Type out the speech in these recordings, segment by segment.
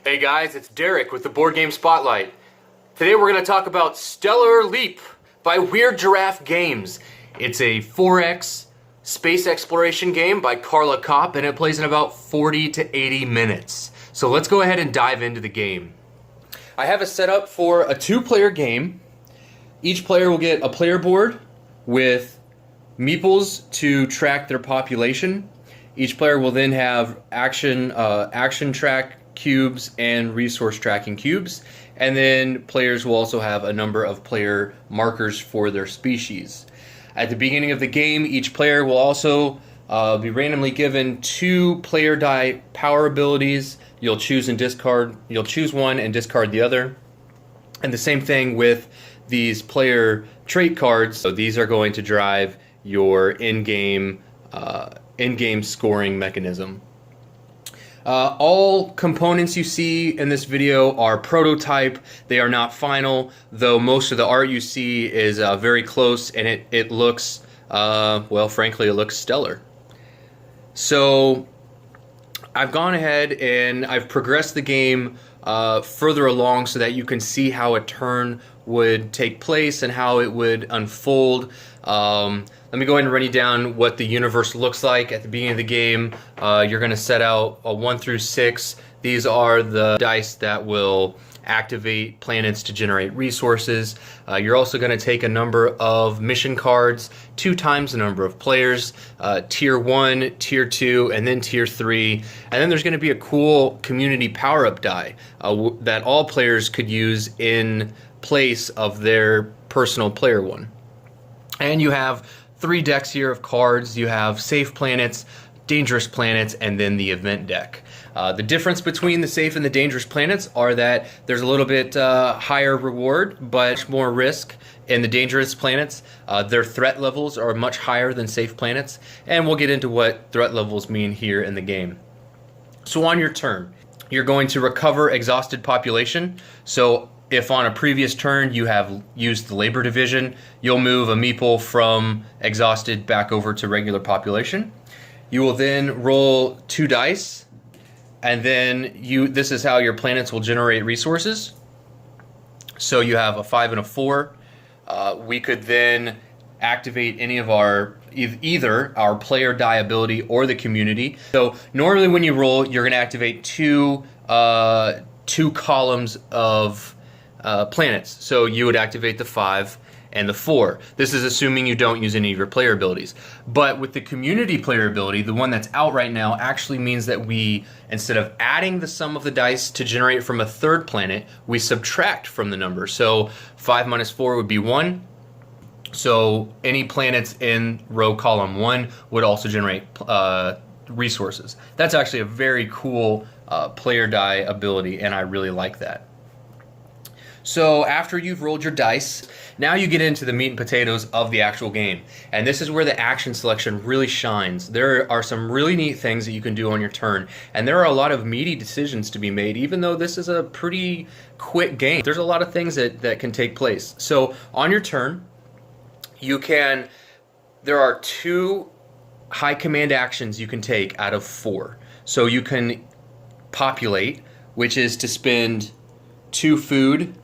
Hey guys, it's Derek with the Board Game Spotlight. Today we're going to talk about Stellar Leap by Weird Giraffe Games. It's a 4X space exploration game by Carla Kopp, and it plays in about 40 to 80 minutes. So let's go ahead and dive into the game. I have it set up for a 2-player game. Each player will get a player board with meeples to track their population. Each player will then have action track cubes and resource tracking cubes, and then players will also have a number of player markers for their species. At the beginning of the game, each player will also be randomly given 2 player die power abilities. You'll choose one and discard the other. And the same thing with these player trait cards. So these are going to drive your in-game scoring mechanism. All components you see in this video are prototype. They are not final, though most of the art you see is very close, and it looks, well, frankly, it looks stellar. So I've gone ahead and I've progressed the game further along so that you can see how a turn would take place and how it would unfold. Let me go ahead and run you down what the universe looks like. At the beginning of the game, you're going to set out a 1 through 6. These are the dice that will activate planets to generate resources. You're also going to take a number of mission cards, 2 times the number of players, tier 1, tier 2, and then tier 3. And then there's going to be a cool community power-up die that all players could use in place of their personal player one. And you have 3 decks here of cards. You have safe planets, dangerous planets, and then the event deck. The difference between the safe and the dangerous planets are that there's a little bit higher reward, but more risk in the dangerous planets. Their threat levels are much higher than safe planets, and we'll get into what threat levels mean here in the game. So on your turn, you're going to recover exhausted population. So if on a previous turn you have used the labor division, you'll move a meeple from exhausted back over to regular population. You will then roll 2 dice, and then this is how your planets will generate resources. So you have a 5 and a 4. We could then activate any of our either our player die ability or the community. So normally when you roll, you're going to activate two columns of planets. So you would activate the 5 and the 4. This is assuming you don't use any of your player abilities. But with the community player ability, the one that's out right now actually means that we, instead of adding the sum of the dice to generate from a 3rd planet, we subtract from the number. So 5 minus 4 would be 1. So any planets in row column 1 would also generate resources. That's actually a very cool player die ability, and I really like that. So after you've rolled your dice, now you get into the meat and potatoes of the actual game. And this is where the action selection really shines. There are some really neat things that you can do on your turn, and there are a lot of meaty decisions to be made, even though this is a pretty quick game. There's a lot of things that can take place. So on your turn, there are 2 high command actions you can take out of 4. So you can populate, which is to spend 2 food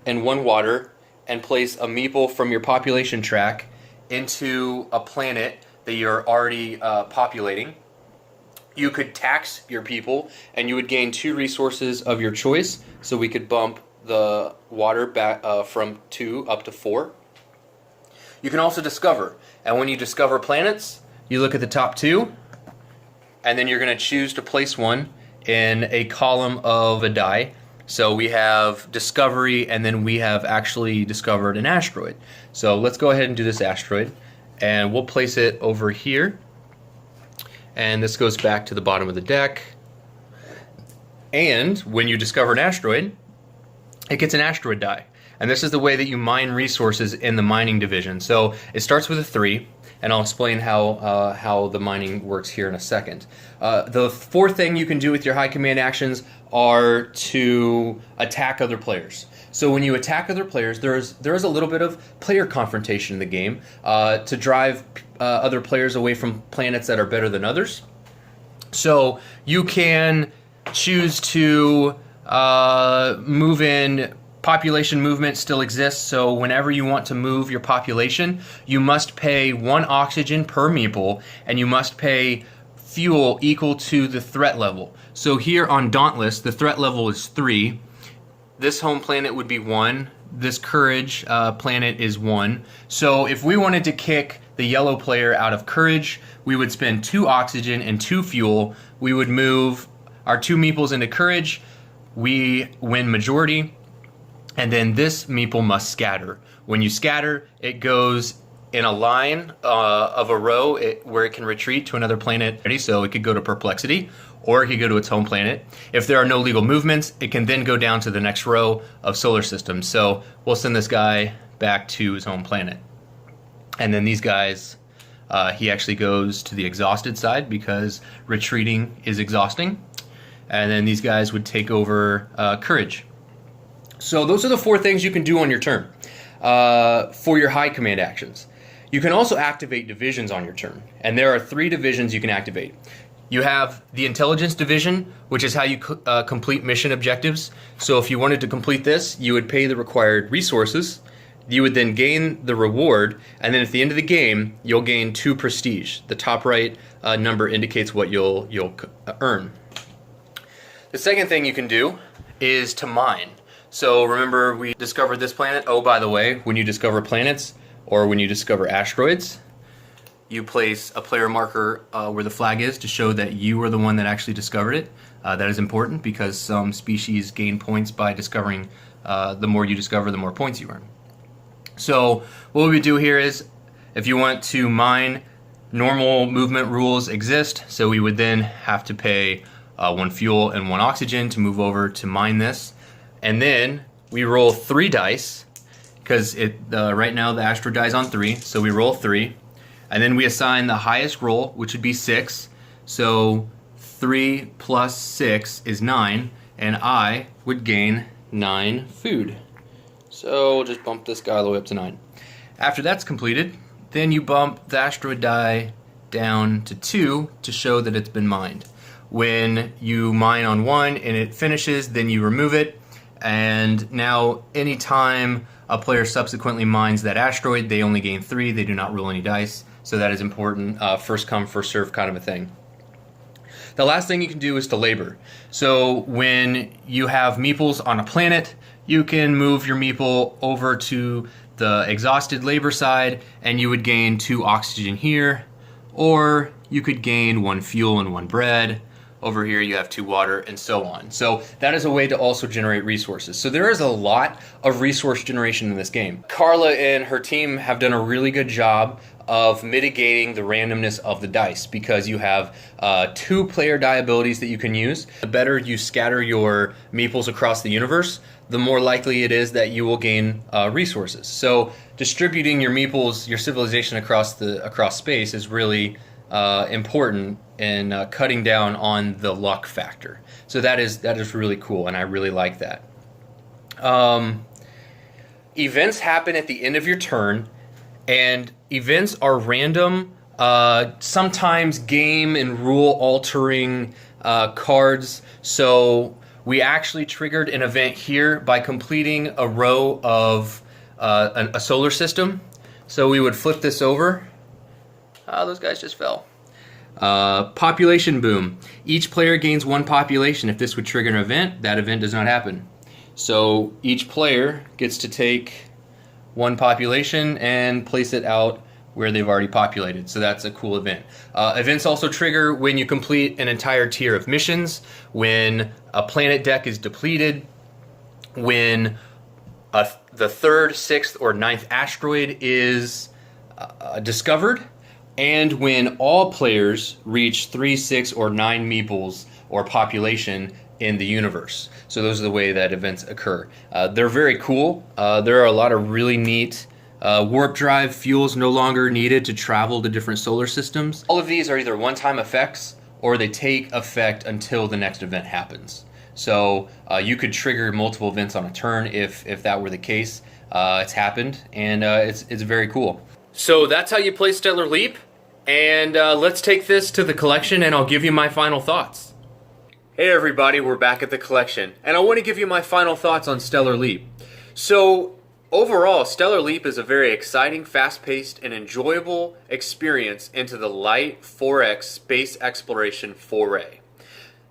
and 1 water and place a meeple from your population track into a planet that you're already populating. You could tax your people and you would gain 2 resources of your choice, so we could bump the water back from 2 up to 4. You can also discover, and when you discover planets, you look at the top 2, and then you're going to choose to place one in a column of a die. So we have discovery, and then we have actually discovered an asteroid. So let's go ahead and do this asteroid, and we'll place it over here. And this goes back to the bottom of the deck. And when you discover an asteroid, it gets an asteroid die. And this is the way that you mine resources in the mining division. So it starts with a 3, and I'll explain how the mining works here in a second. The 4th thing you can do with your high command actions are to attack other players. So when you attack other players, there is a little bit of player confrontation in the game to drive other players away from planets that are better than others. So you can choose to move in population movement still exists, so whenever you want to move your population, you must pay 1 oxygen per meeple, and you must pay fuel equal to the threat level. So here on Dauntless, the threat level is 3. This home planet would be 1. This Courage planet is 1. So if we wanted to kick the yellow player out of Courage, we would spend 2 oxygen and 2 fuel. We would move our 2 meeples into Courage. We win majority. And then this meeple must scatter. When you scatter, it goes in a line of a row where it can retreat to another planet. So it could go to Perplexity, or it could go to its home planet. If there are no legal movements, it can then go down to the next row of solar systems. So we'll send this guy back to his home planet. And then these guys, he actually goes to the exhausted side because retreating is exhausting. And then these guys would take over Courage. So those are the 4 things you can do on your turn for your high command actions. You can also activate divisions on your turn, and there are 3 divisions you can activate. You have the Intelligence Division, which is how you complete mission objectives. So if you wanted to complete this, you would pay the required resources. You would then gain the reward, and then at the end of the game, you'll gain 2 prestige. The top right number indicates what you'll earn. The second thing you can do is to mine. So remember, we discovered this planet. Oh, by the way, when you discover planets or when you discover asteroids, you place a player marker where the flag is to show that you were the one that actually discovered it. That is important because some species gain points by discovering. The more you discover, the more points you earn. So what we do here is, if you want to mine, normal movement rules exist. So we would then have to pay 1 fuel and 1 oxygen to move over to mine this. And then we roll 3 dice, because right now the asteroid dies on 3, so we roll 3. And then we assign the highest roll, which would be 6. So 3 plus 6 is 9, and I would gain 9 food. So we'll just bump this guy all the way up to 9. After that's completed, then you bump the asteroid die down to 2 to show that it's been mined. When you mine on 1 and it finishes, then you remove it. And now anytime a player subsequently mines that asteroid, they only gain 3, they do not roll any dice. So that is important, first come, first serve kind of a thing. The last thing you can do is to labor. So when you have meeples on a planet, you can move your meeple over to the exhausted labor side and you would gain 2 oxygen here, or you could gain 1 fuel and 1 bread. Over here you have 2 water, and so on. So that is a way to also generate resources. So there is a lot of resource generation in this game. Carla and her team have done a really good job of mitigating the randomness of the dice, because you have 2 player die abilities that you can use. The better you scatter your meeples across the universe, the more likely it is that you will gain resources. So distributing your meeples, your civilization across space is really important in cutting down on the luck factor. So that is really cool, and I really like that. Events happen at the end of your turn, and events are random, sometimes game and rule altering cards. So we actually triggered an event here by completing a row of a solar system. So we would flip this over. Those guys just fell. Population boom. Each player gains 1 population. If this would trigger an event, that event does not happen. So each player gets to take 1 population and place it out where they've already populated. So that's a cool event. Events also trigger when you complete an entire tier of missions, when a planet deck is depleted, when the 3rd, 6th, or 9th asteroid is discovered, and when all players reach 3, 6, or 9 meeples or population in the universe. So those are the way that events occur. They're very cool. There are a lot of really neat warp drive fuels no longer needed to travel to different solar systems. All of these are either one-time effects or they take effect until the next event happens. So you could trigger multiple events on a turn if that were the case. It's happened, and it's very cool. So that's how you play Stellar Leap. And let's take this to the collection, and I'll give you my final thoughts. Hey everybody, we're back at the collection, and I want to give you my final thoughts on Stellar Leap. So, overall, Stellar Leap is a very exciting, fast-paced, and enjoyable experience into the light 4X space exploration foray.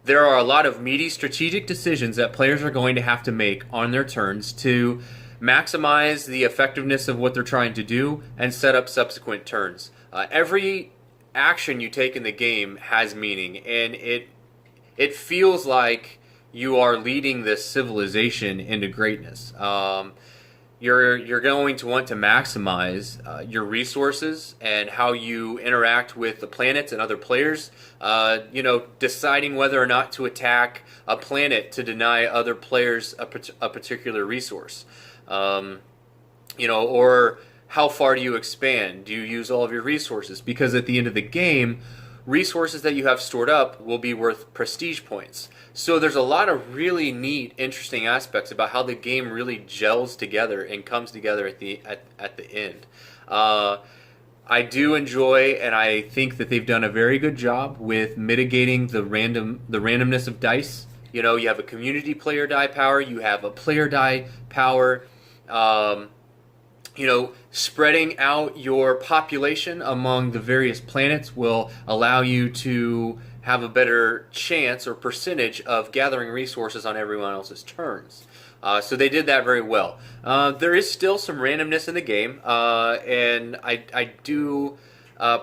There are a lot of meaty strategic decisions that players are going to have to make on their turns to maximize the effectiveness of what they're trying to do and set up subsequent turns. Every action you take in the game has meaning, and it feels like you are leading this civilization into greatness. You're going to want to maximize your resources and how you interact with the planets and other players. Deciding whether or not to attack a planet to deny other players a particular resource. Or how far do you expand? Do you use all of your resources? Because at the end of the game, resources that you have stored up will be worth prestige points. So there's a lot of really neat, interesting aspects about how the game really gels together and comes together at the end. I do enjoy, and I think that they've done a very good job with mitigating the randomness of dice. You have a community player die power, you have a player die power. Spreading out your population among the various planets will allow you to have a better chance or percentage of gathering resources on everyone else's turns. So they did that very well. There is still some randomness in the game, and I do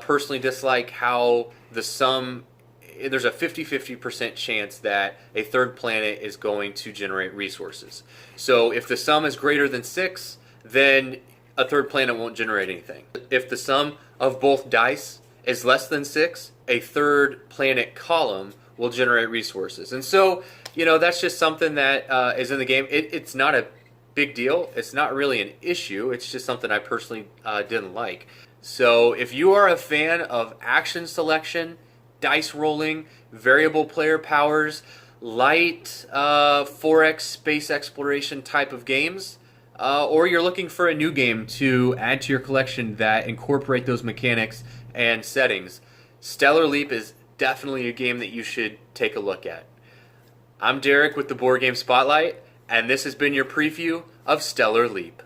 personally dislike how there's a 50-50% chance that a third planet is going to generate resources. So if the sum is greater than 6, then a third planet won't generate anything. If the sum of both dice is less than 6, a third planet column will generate resources. And so, that's just something that is in the game. It's not a big deal. It's not really an issue. It's just something I personally didn't like. So if you are a fan of action selection, dice rolling, variable player powers, light 4X space exploration type of games, or you're looking for a new game to add to your collection that incorporate those mechanics and settings, Stellar Leap is definitely a game that you should take a look at. I'm Derek with the Board Game Spotlight, and this has been your preview of Stellar Leap.